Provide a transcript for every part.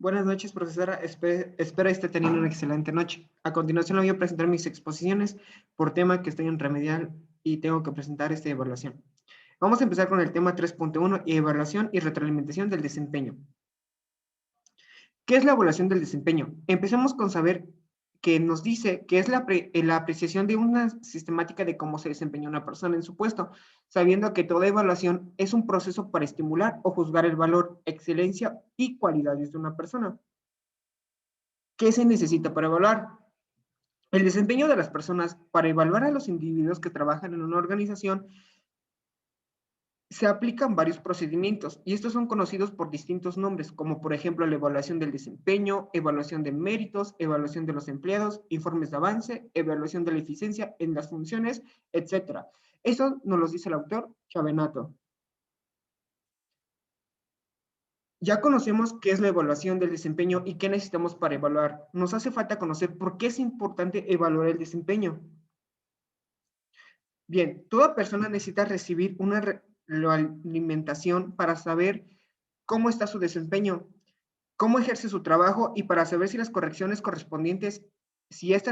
Buenas noches, profesora. Espero esté teniendo una excelente noche. A continuación, le voy a presentar mis exposiciones por tema que estoy en remedial y tengo que presentar esta evaluación. Vamos a empezar con el tema 3.1 y evaluación y retroalimentación del desempeño. ¿Qué es la evaluación del desempeño? Empecemos con saber que nos dice que es la apreciación de una sistemática de cómo se desempeña una persona en su puesto, sabiendo que toda evaluación es un proceso para estimular o juzgar el valor, excelencia y cualidades de una persona. ¿Qué se necesita para evaluar? El desempeño de las personas. Para evaluar a los individuos que trabajan en una organización, se aplican varios procedimientos y estos son conocidos por distintos nombres, como por ejemplo la evaluación del desempeño, evaluación de méritos, evaluación de los empleados, informes de avance, evaluación de la eficiencia en las funciones, etc. Eso nos lo dice el autor Chavenato. Ya conocemos qué es la evaluación del desempeño y qué necesitamos para evaluar. Nos hace falta conocer por qué es importante evaluar el desempeño. Bien, toda persona necesita recibir una alimentación para saber cómo está su desempeño, cómo ejerce su trabajo y para saber si las correcciones correspondientes, si esta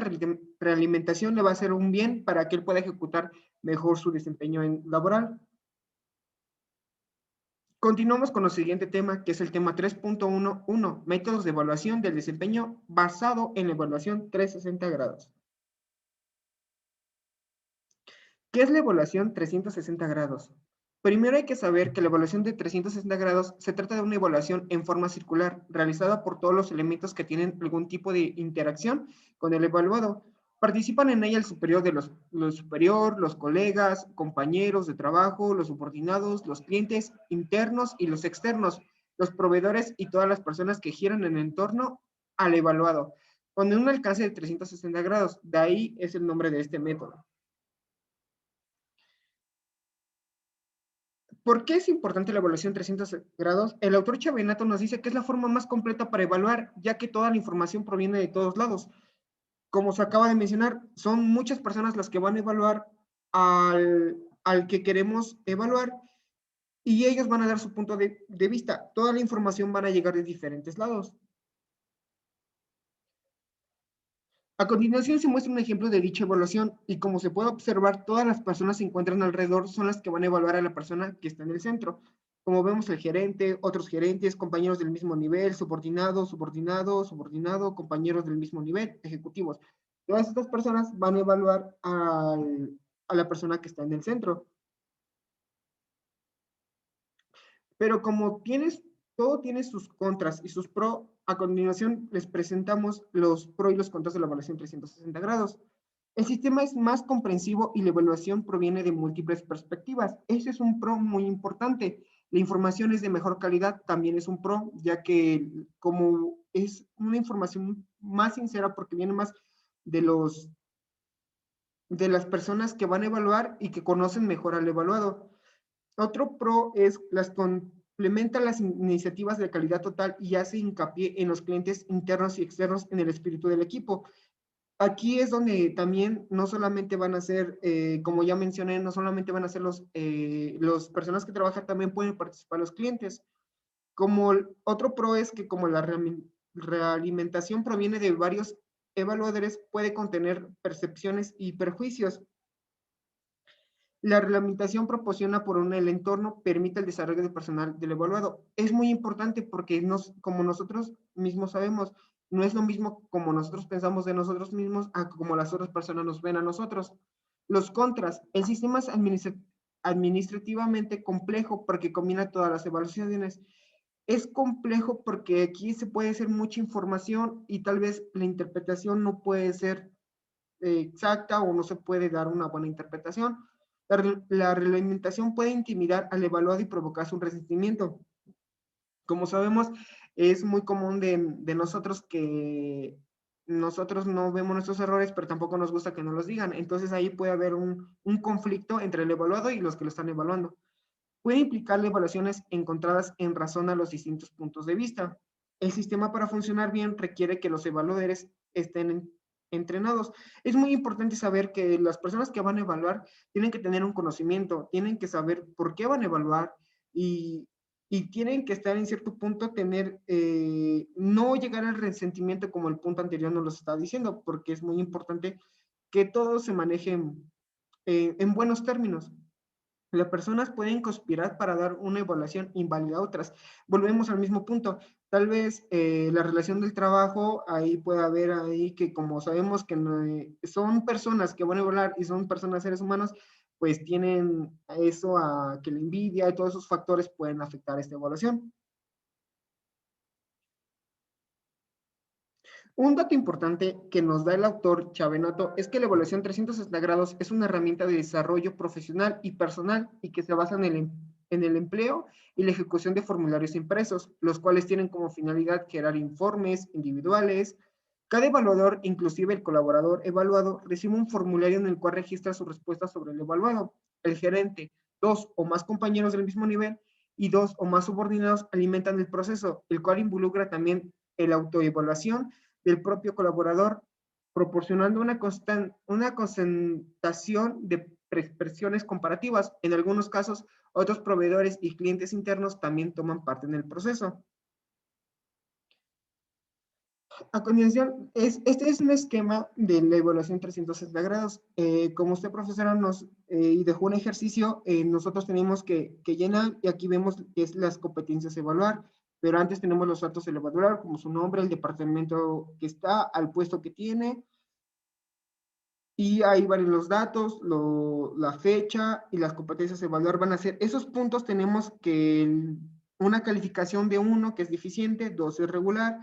realimentación le va a hacer un bien para que él pueda ejecutar mejor su desempeño laboral. Continuamos con el siguiente tema, que es el tema 3.1.1, métodos de evaluación del desempeño basado en la evaluación 360 grados. ¿Qué es la evaluación 360 grados? Primero hay que saber que la evaluación de 360 grados se trata de una evaluación en forma circular, realizada por todos los elementos que tienen algún tipo de interacción con el evaluado. Participan en ella el superior de los superior, los colegas, compañeros de trabajo, los subordinados, los clientes internos y los externos, los proveedores y todas las personas que giran en entorno al evaluado, con un alcance de 360 grados. De ahí es el nombre de este método. ¿Por qué es importante la evaluación 300 grados? El autor Chavenato nos dice que es la forma más completa para evaluar, ya que toda la información proviene de todos lados. Como se acaba de mencionar, son muchas personas las que van a evaluar al que queremos evaluar y ellos van a dar su punto de vista. Toda la información van a llegar de diferentes lados. A continuación se muestra un ejemplo de dicha evaluación y como se puede observar, todas las personas se encuentran alrededor son las que van a evaluar a la persona que está en el centro. Como vemos, el gerente, otros gerentes, compañeros del mismo nivel, subordinado, subordinado, subordinado, compañeros del mismo nivel, ejecutivos. Todas estas personas van a evaluar a la persona que está en el centro. Pero como todo tiene sus contras y sus pros, a continuación les presentamos los pros y los contras de la evaluación 360 grados. El sistema es más comprensivo y la evaluación proviene de múltiples perspectivas. Ese es un pro muy importante. La información es de mejor calidad, también es un pro, ya que como es una información más sincera porque viene más de de las personas que van a evaluar y que conocen mejor al evaluado. Otro pro es las complementa las iniciativas de calidad total y hace hincapié en los clientes internos y externos en el espíritu del equipo. Aquí es donde también no solamente van a ser, como ya mencioné, no solamente van a ser los personas que trabajan, también pueden participar los clientes. Como otro pro es que como la realimentación proviene de varios evaluadores, puede contener percepciones y perjuicios. La reglamentación proporciona por el entorno permite el desarrollo del personal del evaluado. Es muy importante porque como nosotros mismos sabemos, no es lo mismo como nosotros pensamos de nosotros mismos a como las otras personas nos ven a nosotros. Los contras, el sistema es administrativamente complejo porque combina todas las evaluaciones. Es complejo porque aquí se puede hacer mucha información y tal vez la interpretación no puede ser exacta o no se puede dar una buena interpretación. La reglamentación puede intimidar al evaluado y provocar un resentimiento. Como sabemos, es muy común de nosotros que nosotros no vemos nuestros errores, pero tampoco nos gusta que nos los digan. Entonces ahí puede haber un conflicto entre el evaluado y los que lo están evaluando. Puede implicar evaluaciones encontradas en razón a los distintos puntos de vista. El sistema para funcionar bien requiere que los evaluadores estén entrenados. Es muy importante saber que las personas que van a evaluar tienen que tener un conocimiento, tienen que saber por qué van a evaluar y, y tienen que estar en cierto punto, tener, no llegar al resentimiento como el punto anterior nos lo está diciendo, porque es muy importante que todo se maneje en buenos términos. Las personas pueden conspirar para dar una evaluación inválida a otras. Volvemos al mismo punto. Tal vez la relación del trabajo, ahí puede haber ahí que como sabemos que no, son personas que van a evaluar y son personas, seres humanos, pues tienen eso a que la envidia y todos esos factores pueden afectar esta evaluación. Un dato importante que nos da el autor Chavenoto es que la evaluación 360 grados es una herramienta de desarrollo profesional y personal y que se basa en el empleo y la ejecución de formularios impresos, los cuales tienen como finalidad crear informes individuales. Cada evaluador, inclusive el colaborador evaluado, recibe un formulario en el cual registra su respuesta sobre el evaluado. El gerente, dos o más compañeros del mismo nivel y dos o más subordinados alimentan el proceso, el cual involucra también el autoevaluación del propio colaborador, proporcionando una concentración de expresiones comparativas. En algunos casos, otros proveedores y clientes internos también toman parte en el proceso. A continuación, este es un esquema de la evaluación 360 grados. Como usted, profesora, nos dejó un ejercicio, nosotros tenemos que llenar, y aquí vemos que es las competencias a evaluar, pero antes tenemos los datos del evaluador, como su nombre, el departamento que está, al puesto que tiene, y ahí van los datos, la fecha y las competencias a evaluar van a ser. Esos puntos tenemos que una calificación de 1, que es deficiente, 2 es regular,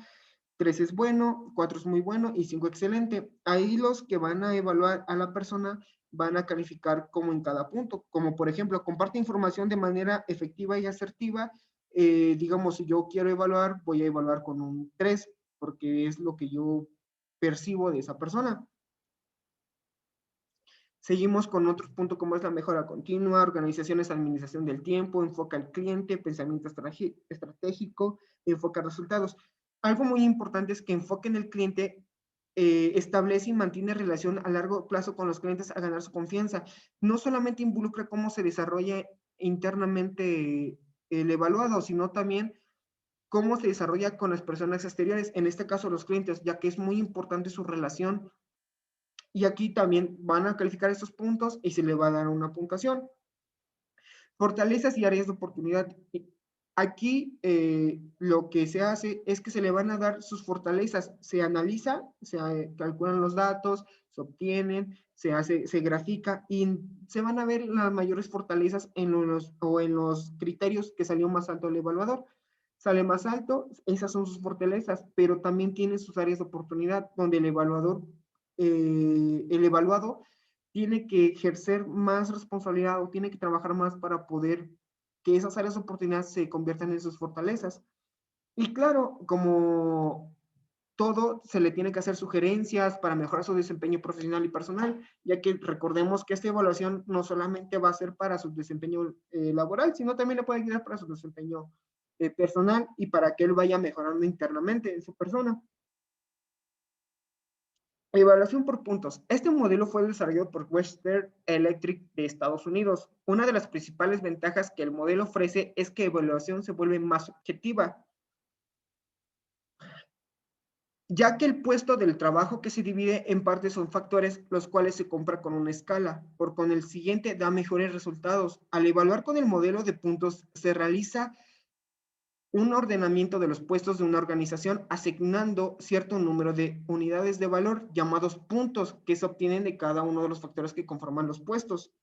3 es bueno, 4 es muy bueno y 5 excelente. Ahí los que van a evaluar a la persona van a calificar como en cada punto, como por ejemplo, comparte información de manera efectiva y asertiva. Digamos, si yo quiero evaluar, voy a evaluar con un 3, porque es lo que yo percibo de esa persona. Seguimos con otros puntos como es la mejora continua, organizaciones, administración del tiempo, enfoca al cliente, pensamiento estratégico, enfoca resultados. Algo muy importante es que enfoque en el cliente, establece y mantiene relación a largo plazo con los clientes a ganar su confianza. No solamente involucra cómo se desarrolla internamente el evaluado, sino también cómo se desarrolla con las personas exteriores, en este caso los clientes, ya que es muy importante su relación, y aquí también van a calificar estos puntos y se le va a dar una puntuación. Fortalezas y áreas de oportunidad. Aquí lo que se hace es que se le van a dar sus fortalezas, se analiza, se calculan los datos, se obtienen, se grafica y se van a ver las mayores fortalezas en los criterios que salió más alto el evaluador. Sale más alto, esas son sus fortalezas, pero también tiene sus áreas de oportunidad donde el evaluado tiene que ejercer más responsabilidad o tiene que trabajar más para poder que esas áreas de oportunidad se conviertan en sus fortalezas. Y claro, como todo, se le tiene que hacer sugerencias para mejorar su desempeño profesional y personal, ya que recordemos que esta evaluación no solamente va a ser para su desempeño laboral, sino también le puede ayudar para su desempeño personal y para que él vaya mejorando internamente en su persona. Evaluación por puntos. Este modelo fue desarrollado por Western Electric de Estados Unidos. Una de las principales ventajas que el modelo ofrece es que la evaluación se vuelve más objetiva, ya que el puesto del trabajo que se divide en partes son factores los cuales se compra con una escala, por con el siguiente da mejores resultados. Al evaluar con el modelo de puntos se realiza un ordenamiento de los puestos de una organización asignando cierto número de unidades de valor llamados puntos que se obtienen de cada uno de los factores que conforman los puestos.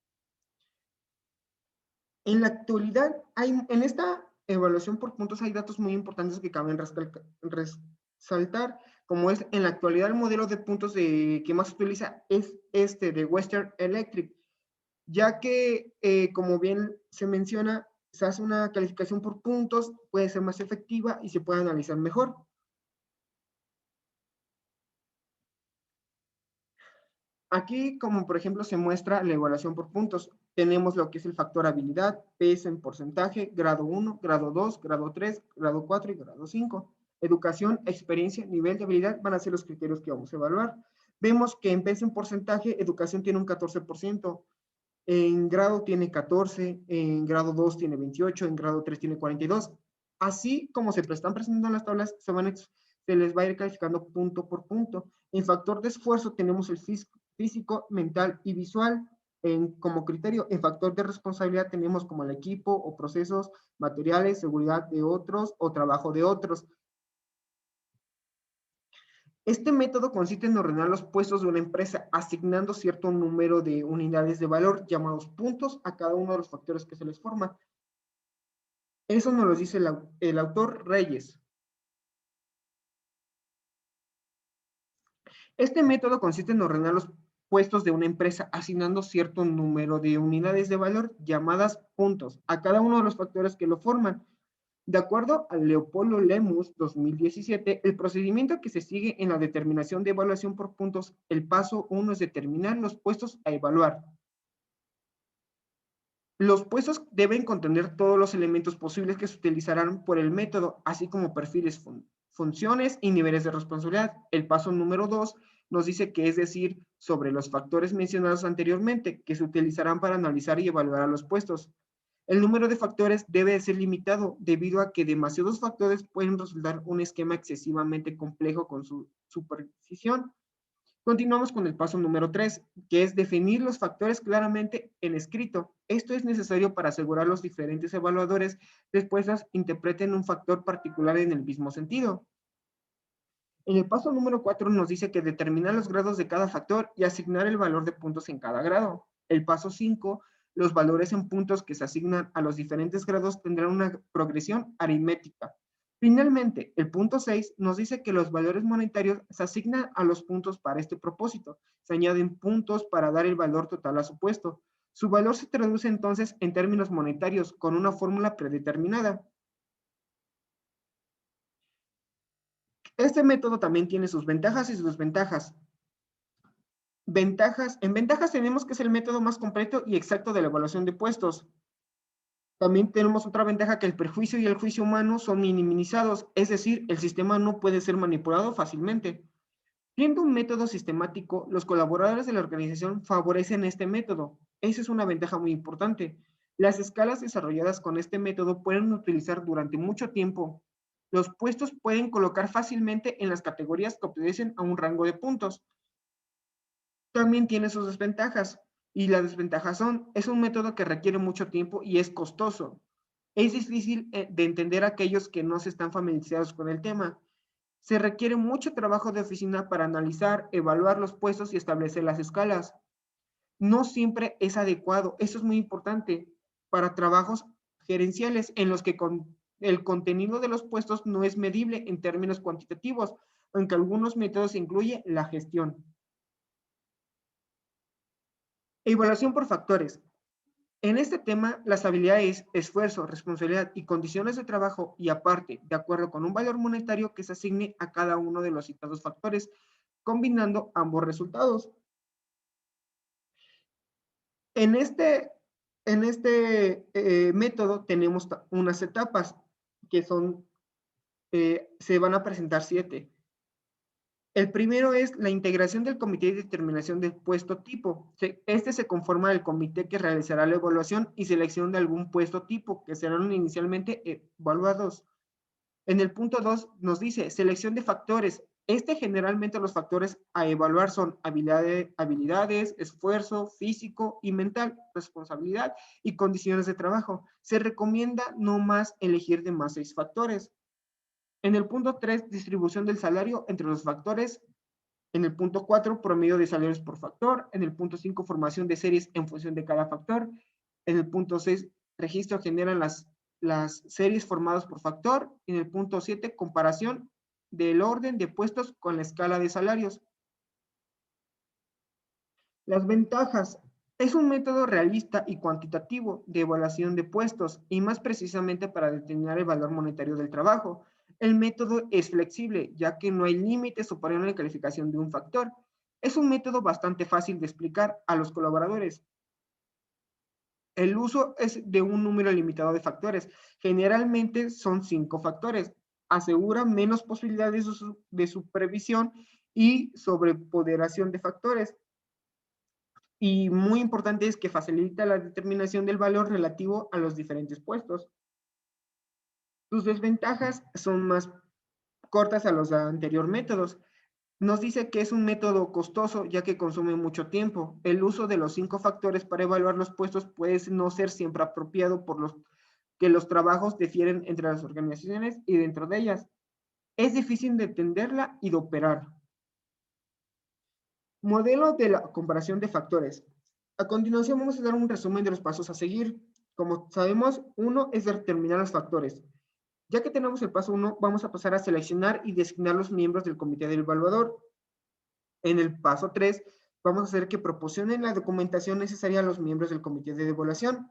En la actualidad, en esta evaluación por puntos hay datos muy importantes que caben resaltar, como es en la actualidad el modelo de puntos que más se utiliza es este de Western Electric, ya que, como bien se menciona, se hace una calificación por puntos, puede ser más efectiva y se puede analizar mejor. Aquí, como por ejemplo, se muestra la evaluación por puntos. Tenemos lo que es el factor habilidad, PS en porcentaje, grado 1, grado 2, grado 3, grado 4 y grado 5. Educación, experiencia, nivel de habilidad van a ser los criterios que vamos a evaluar. Vemos que en PS en porcentaje, educación tiene un 14%, en grado tiene 14, en grado 2 tiene 28, en grado 3 tiene 42. Así como se están presentando en las tablas, se les va a ir calificando punto por punto. En factor de esfuerzo tenemos el físico, mental y visual como criterio. En factor de responsabilidad tenemos como el equipo o procesos, materiales, seguridad de otros o trabajo de otros. Este método consiste en ordenar los puestos de una empresa asignando cierto número de unidades de valor llamados puntos a cada uno de los factores que se les forma. Eso nos lo dice el autor Reyes. Este método consiste en ordenar los puestos de una empresa asignando cierto número de unidades de valor llamadas puntos a cada uno de los factores que lo forman. De acuerdo a Leopoldo Lemus 2017, el procedimiento que se sigue en la determinación de evaluación por puntos, el paso 1 es determinar los puestos a evaluar. Los puestos deben contener todos los elementos posibles que se utilizarán por el método, así como perfiles, funciones y niveles de responsabilidad. El paso número 2 nos dice que es decir sobre los factores mencionados anteriormente que se utilizarán para analizar y evaluar a los puestos. El número de factores debe ser limitado debido a que demasiados factores pueden resultar un esquema excesivamente complejo con su superposición. Continuamos con el paso número 3, que es definir los factores claramente en escrito. Esto es necesario para asegurar los diferentes evaluadores después interpreten un factor particular en el mismo sentido. En el paso número 4 nos dice que determinar los grados de cada factor y asignar el valor de puntos en cada grado. El paso 5, los valores en puntos que se asignan a los diferentes grados tendrán una progresión aritmética. Finalmente, el punto 6 nos dice que los valores monetarios se asignan a los puntos para este propósito. Se añaden puntos para dar el valor total a su puesto. Su valor se traduce entonces en términos monetarios con una fórmula predeterminada. Este método también tiene sus ventajas y sus desventajas. En ventajas tenemos que es el método más completo y exacto de la evaluación de puestos. También tenemos otra ventaja que el prejuicio y el juicio humano son minimizados, es decir, el sistema no puede ser manipulado fácilmente. Siendo un método sistemático, los colaboradores de la organización favorecen este método. Esa es una ventaja muy importante. Las escalas desarrolladas con este método pueden utilizar durante mucho tiempo. Los puestos pueden colocar fácilmente en las categorías que obedecen a un rango de puntos. También tiene sus desventajas. Y las desventajas son, es un método que requiere mucho tiempo y es costoso. Es difícil de entender a aquellos que no se están familiarizados con el tema. Se requiere mucho trabajo de oficina para analizar, evaluar los puestos y establecer las escalas. No siempre es adecuado. Eso es muy importante para trabajos gerenciales en los que el contenido de los puestos no es medible en términos cuantitativos, aunque algunos métodos incluyen la gestión. Evaluación por factores. En este tema, las habilidades, esfuerzo, responsabilidad y condiciones de trabajo, y aparte, de acuerdo con un valor monetario que se asigne a cada uno de los citados factores, combinando ambos resultados. En este método tenemos unas etapas que se van a presentar 7. El primero es la integración del comité de determinación del puesto tipo. Este se conforma del comité que realizará la evaluación y selección de algún puesto tipo que serán inicialmente evaluados. En el punto 2 nos dice selección de factores. Generalmente los factores a evaluar son habilidades, esfuerzo físico y mental, responsabilidad y condiciones de trabajo. Se recomienda no más elegir de más 6 factores. En el punto 3, distribución del salario entre los factores. En el punto 4, promedio de salarios por factor. En el punto 5, formación de series en función de cada factor. En el punto 6, registro generan las series formadas por factor. En el punto 7, comparación del orden de puestos con la escala de salarios. Las ventajas. Es un método realista y cuantitativo de evaluación de puestos y más precisamente para determinar el valor monetario del trabajo. El método es flexible, ya que no hay límites o parámetros de calificación de un factor. Es un método bastante fácil de explicar a los colaboradores. El uso es de un número limitado de factores. Generalmente son 5 factores. Asegura menos posibilidades de supervisión y sobreponderación de factores. Y muy importante es que facilita la determinación del valor relativo a los diferentes puestos. Sus desventajas son más cortas a los anteriores métodos. Nos dice que es un método costoso ya que consume mucho tiempo. El uso de los 5 factores para evaluar los puestos puede no ser siempre apropiado por los que los trabajos difieren entre las organizaciones y dentro de ellas. Es difícil de entenderla y de operar. Modelo de la comparación de factores. A continuación vamos a dar un resumen de los pasos a seguir. Como sabemos, uno es determinar los factores. Ya que tenemos el paso 1, vamos a pasar a seleccionar y designar los miembros del comité del evaluador. En el paso 3, vamos a hacer que proporcionen la documentación necesaria a los miembros del comité de evaluación.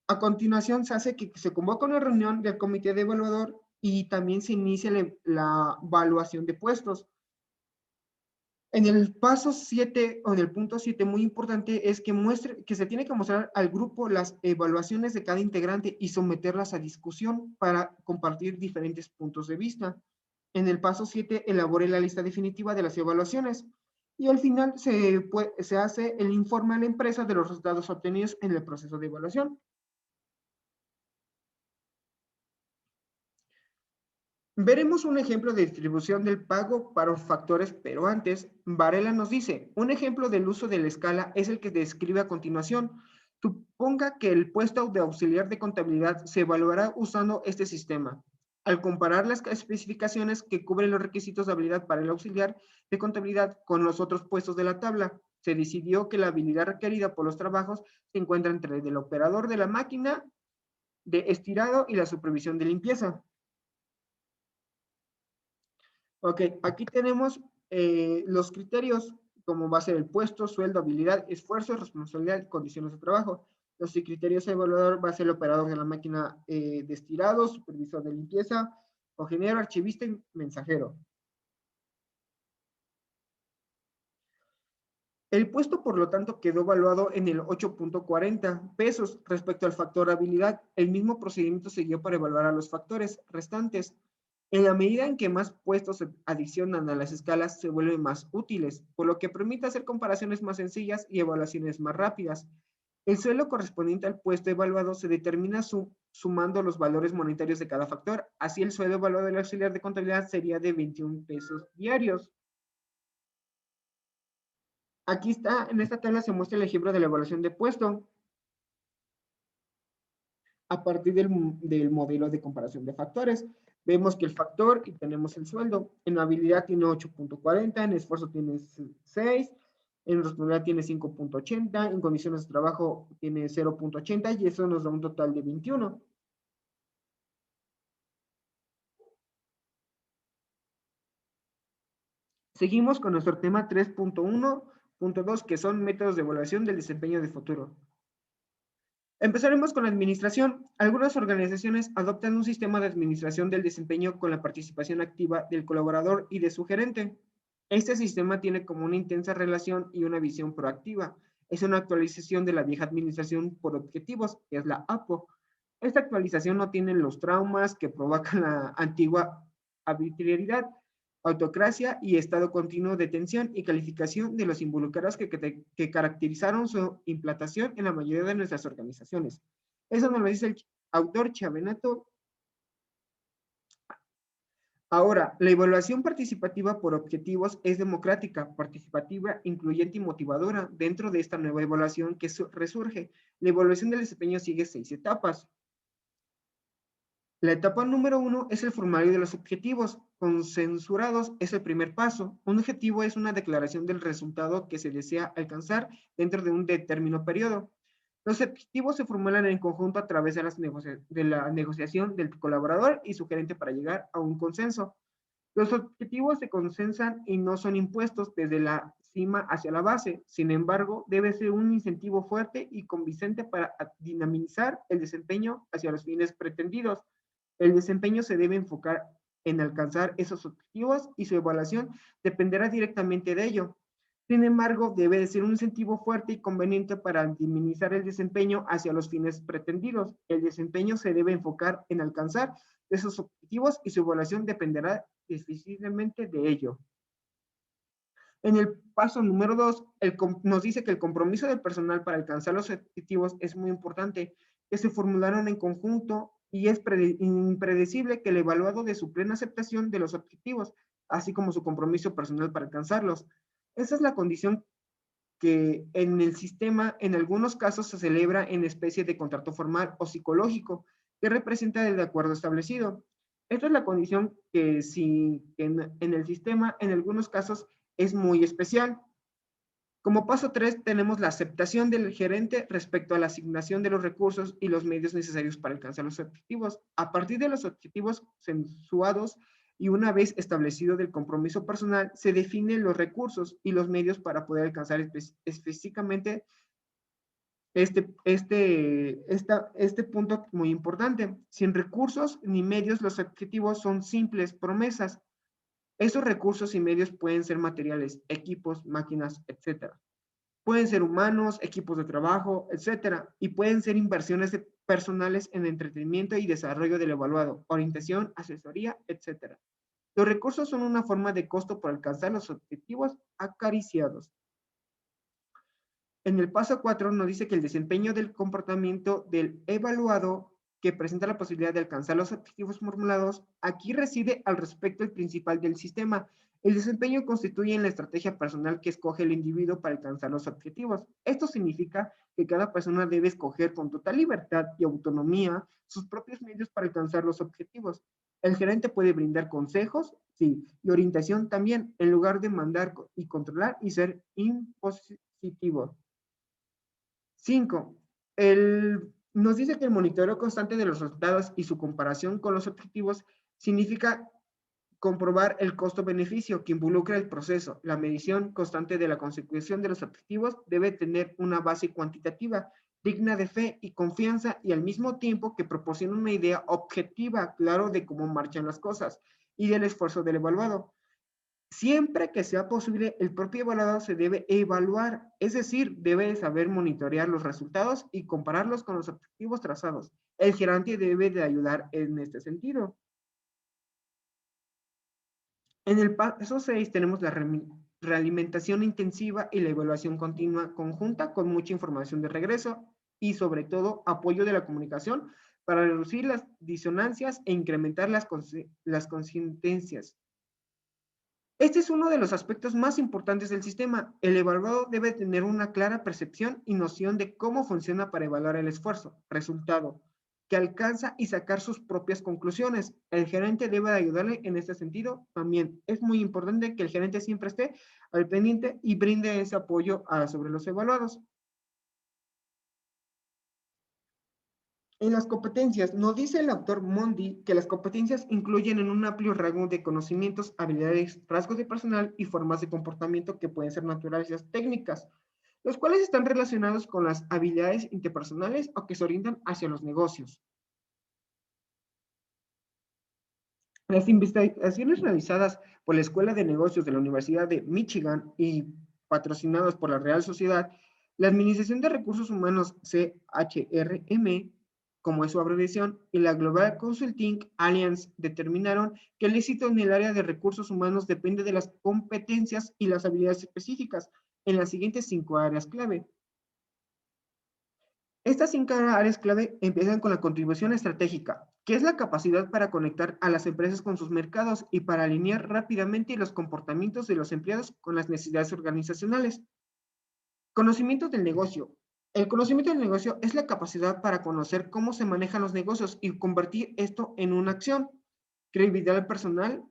A continuación, se hace que se convoque una reunión del comité de evaluador y también se inicia la evaluación de puestos. En el paso 7 o en el punto 7, muy importante es que se tiene que mostrar al grupo las evaluaciones de cada integrante y someterlas a discusión para compartir diferentes puntos de vista. En el paso 7, elabore la lista definitiva de las evaluaciones y al final se hace el informe a la empresa de los resultados obtenidos en el proceso de evaluación. Veremos un ejemplo de distribución del pago para los factores, pero antes, Varela nos dice, un ejemplo del uso de la escala es el que describe a continuación. Suponga que el puesto de auxiliar de contabilidad se evaluará usando este sistema. Al comparar las especificaciones que cubren los requisitos de habilidad para el auxiliar de contabilidad con los otros puestos de la tabla, se decidió que la habilidad requerida por los trabajos se encuentra entre el operador de la máquina de estirado y la supervisión de limpieza. Ok, aquí tenemos los criterios, como va a ser el puesto, sueldo, habilidad, esfuerzo, responsabilidad, condiciones de trabajo. Los criterios evaluador va a ser el operador de la máquina de estirado, supervisor de limpieza, ingeniero, archivista y mensajero. El puesto, por lo tanto, quedó evaluado en el 8.40 pesos respecto al factor habilidad. El mismo procedimiento se siguió para evaluar a los factores restantes. En la medida en que más puestos se adicionan a las escalas, se vuelven más útiles, por lo que permite hacer comparaciones más sencillas y evaluaciones más rápidas. El sueldo correspondiente al puesto evaluado se determina sumando los valores monetarios de cada factor. Así, el sueldo evaluado del auxiliar de contabilidad sería de 21 pesos diarios. Aquí está, en esta tabla se muestra el ejemplo de la evaluación de puesto a partir del modelo de comparación de factores. Vemos que el factor y tenemos el sueldo. En habilidad tiene 8.40, en esfuerzo tiene 6, en responsabilidad tiene 5.80, en condiciones de trabajo tiene 0.80 y eso nos da un total de 21. Seguimos con nuestro tema 3.1.2, que son métodos de evaluación del desempeño de futuro. Empezaremos con la administración. Algunas organizaciones adoptan un sistema de administración del desempeño con la participación activa del colaborador y de su gerente. Este sistema tiene como una intensa relación y una visión proactiva. Es una actualización de la vieja administración por objetivos, que es la APO. Esta actualización no tiene los traumas que provocan la antigua arbitrariedad, autocracia y estado continuo de tensión y calificación de los involucrados que caracterizaron su implantación en la mayoría de nuestras organizaciones. Eso nos lo dice el autor Chavenato. Ahora, la evaluación participativa por objetivos es democrática, participativa, incluyente y motivadora. Dentro de esta nueva evaluación que resurge, la evaluación del desempeño sigue 6 etapas. La etapa número 1 es el formulario de los objetivos. Consensurados es el primer paso. Un objetivo es una declaración del resultado que se desea alcanzar dentro de un determinado periodo. Los objetivos se formulan en conjunto a través de la negociación del colaborador y su gerente para llegar a un consenso. Los objetivos se consensan y no son impuestos desde la cima hacia la base. Sin embargo, debe ser un incentivo fuerte y convincente para dinamizar el desempeño hacia los fines pretendidos. El desempeño se debe enfocar en alcanzar esos objetivos y su evaluación dependerá directamente de ello. Sin embargo, debe de ser un incentivo fuerte y conveniente para minimizar el desempeño hacia los fines pretendidos. El desempeño se debe enfocar en alcanzar esos objetivos y su evaluación dependerá difícilmente de ello. En el paso número 2, nos dice que el compromiso del personal para alcanzar los objetivos es muy importante, que se formularon en conjunto y es impredecible que el evaluado de su plena aceptación de los objetivos, así como su compromiso personal para alcanzarlos. Esa es la condición que en el sistema en algunos casos se celebra en especie de contrato formal o psicológico que representa el acuerdo establecido. Esta es la condición que si en el sistema en algunos casos es muy especial. Como paso 3 tenemos la aceptación del gerente respecto a la asignación de los recursos y los medios necesarios para alcanzar los objetivos. A partir de los objetivos censuados y una vez establecido del compromiso personal, se definen los recursos y los medios para poder alcanzar específicamente este punto muy importante. Sin recursos ni medios, los objetivos son simples promesas. Esos recursos y medios pueden ser materiales, equipos, máquinas, etcétera. Pueden ser humanos, equipos de trabajo, etcétera. Y pueden ser inversiones personales en entretenimiento y desarrollo del evaluado, orientación, asesoría, etcétera. Los recursos son una forma de costo para alcanzar los objetivos acariciados. En el paso 4 nos dice que el desempeño del comportamiento del evaluado que presenta la posibilidad de alcanzar los objetivos formulados, aquí reside al respecto el principal del sistema. El desempeño constituye en la estrategia personal que escoge el individuo para alcanzar los objetivos. Esto significa que cada persona debe escoger con total libertad y autonomía sus propios medios para alcanzar los objetivos. El gerente puede brindar consejos, sí, y orientación también, en lugar de mandar y controlar y ser impositivo. 5. Nos dice que el monitoreo constante de los resultados y su comparación con los objetivos significa comprobar el costo-beneficio que involucra el proceso. La medición constante de la consecución de los objetivos debe tener una base cuantitativa, digna de fe y confianza y al mismo tiempo que proporciona una idea objetiva, claro, de cómo marchan las cosas y del esfuerzo del evaluado. Siempre que sea posible, el propio evaluador se debe evaluar, es decir, debe saber monitorear los resultados y compararlos con los objetivos trazados. El gerente debe de ayudar en este sentido. En el paso 6 tenemos la realimentación intensiva y la evaluación continua conjunta con mucha información de regreso y sobre todo apoyo de la comunicación para reducir las disonancias e incrementar las consistencias. Este es uno de los aspectos más importantes del sistema. El evaluado debe tener una clara percepción y noción de cómo funciona para evaluar el esfuerzo, resultado, que alcanza y sacar sus propias conclusiones. El gerente debe ayudarle en este sentido. También es muy importante que el gerente siempre esté al pendiente y brinde ese apoyo sobre los evaluados. En las competencias, nos dice el autor Mondi que las competencias incluyen en un amplio rango de conocimientos, habilidades, rasgos de personal y formas de comportamiento que pueden ser naturales y técnicas, los cuales están relacionados con las habilidades interpersonales o que se orientan hacia los negocios. Las investigaciones realizadas por la Escuela de Negocios de la Universidad de Michigan y patrocinadas por la Real Sociedad, la Administración de Recursos Humanos CHRM, como es su abreviación, y la Global Consulting Alliance determinaron que el éxito en el área de recursos humanos depende de las competencias y las habilidades específicas en las siguientes 5 áreas clave. Estas 5 áreas clave empiezan con la contribución estratégica, que es la capacidad para conectar a las empresas con sus mercados y para alinear rápidamente los comportamientos de los empleados con las necesidades organizacionales. Conocimiento del negocio. El conocimiento del negocio es la capacidad para conocer cómo se manejan los negocios y convertir esto en una acción. Credibilidad personal.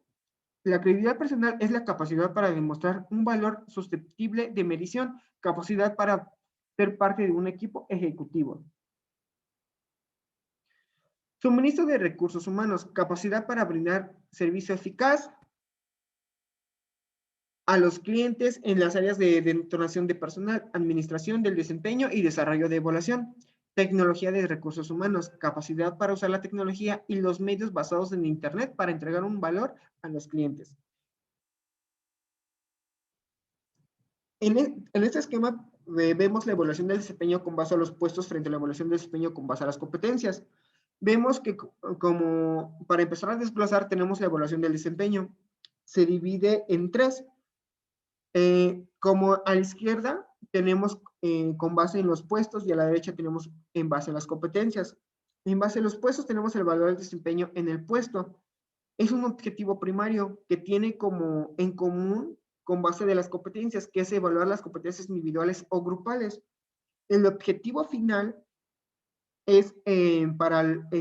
La credibilidad personal es la capacidad para demostrar un valor susceptible de medición, capacidad para ser parte de un equipo ejecutivo. Suministro de recursos humanos, capacidad para brindar servicio eficaz a los clientes en las áreas de detonación de personal, administración del desempeño y desarrollo de evaluación. Tecnología de recursos humanos, capacidad para usar la tecnología y los medios basados en Internet para entregar un valor a los clientes. En este esquema vemos la evaluación del desempeño con base a los puestos frente a la evaluación del desempeño con base a las competencias. Vemos que como para empezar a desplazar tenemos la evaluación del desempeño. Se divide en 3. Como a la izquierda tenemos con base en los puestos y a la derecha tenemos en base a las competencias. En base a los puestos tenemos el valor del desempeño en el puesto. Es un objetivo primario que tiene como en común con base de las competencias, que es evaluar las competencias individuales o grupales. El objetivo final es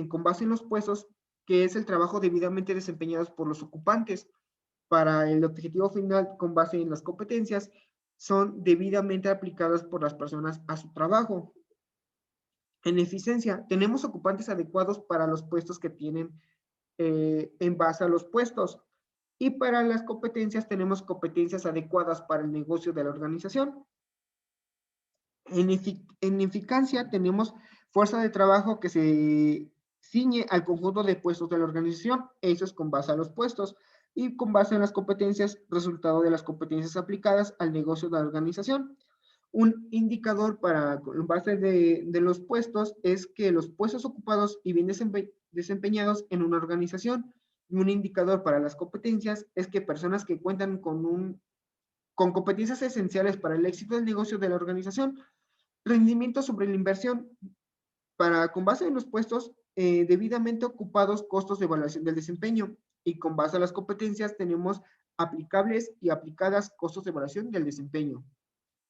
con base en los puestos, que es el trabajo debidamente desempeñados por los ocupantes. Para el objetivo final, con base en las competencias, son debidamente aplicadas por las personas a su trabajo. En eficiencia, tenemos ocupantes adecuados para los puestos que tienen en base a los puestos. Y para las competencias, tenemos competencias adecuadas para el negocio de la organización. En eficacia, tenemos fuerza de trabajo que se ciñe al conjunto de puestos de la organización. Eso es con base a los puestos. Y con base en las competencias, resultado de las competencias aplicadas al negocio de la organización. Un indicador para en base de los puestos es que los puestos ocupados y bien desempeñados en una organización. Y un indicador para las competencias es que personas que cuentan con competencias esenciales para el éxito del negocio de la organización. Rendimiento sobre la inversión. Con base en los puestos debidamente ocupados, costos de evaluación del desempeño. Y con base a las competencias tenemos aplicables y aplicadas costos de evaluación del desempeño.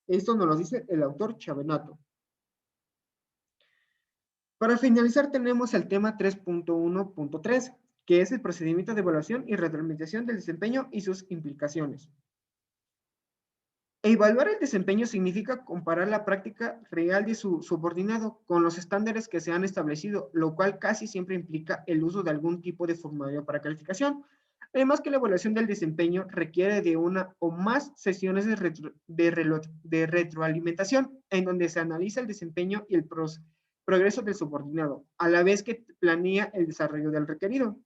Esto nos lo dice el autor Chavenato. Para finalizar tenemos el tema 3.1.3, que es el procedimiento de evaluación y retroalimentación del desempeño y sus implicaciones. Evaluar el desempeño significa comparar la práctica real de su subordinado con los estándares que se han establecido, lo cual casi siempre implica el uso de algún tipo de formulario para calificación. Además que la evaluación del desempeño requiere de una o más sesiones de retroalimentación en donde se analiza el desempeño y el progreso del subordinado, a la vez que planea el desarrollo del requerido.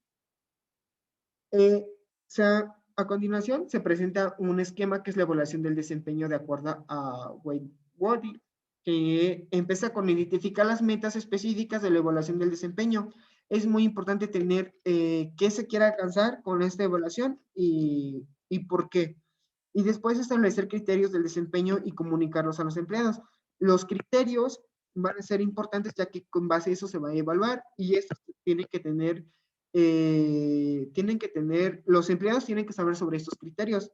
A continuación, se presenta un esquema que es la evaluación del desempeño de acuerdo a Wade-Woody, que empieza con identificar las metas específicas de la evaluación del desempeño. Es muy importante tener qué se quiere alcanzar con esta evaluación y por qué. Y después establecer criterios del desempeño y comunicarlos a los empleados. Los criterios van a ser importantes ya que con base a eso se va a evaluar y esto tiene que tener los empleados tienen que saber sobre estos criterios.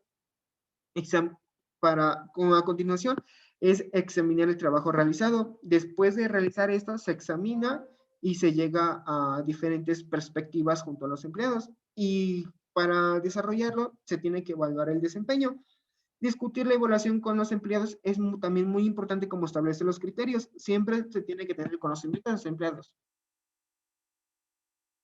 A continuación, es examinar el trabajo realizado. Después de realizar esto, se examina y se llega a diferentes perspectivas junto a los empleados. Y para desarrollarlo, se tiene que evaluar el desempeño. Discutir la evaluación con los empleados es también muy importante como establece los criterios. Siempre se tiene que tener el conocimiento de los empleados.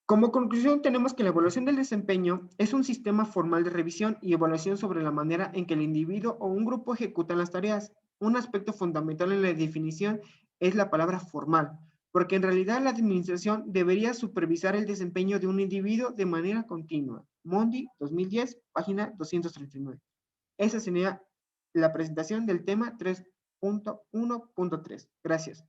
Como conclusión, tenemos que la evaluación del desempeño es un sistema formal de revisión y evaluación sobre la manera en que el individuo o un grupo ejecutan las tareas. Un aspecto fundamental en la definición es la palabra formal, porque en realidad la administración debería supervisar el desempeño de un individuo de manera continua. Mondi, 2010, página 239. Esa sería la presentación del tema 3.1.3. Gracias.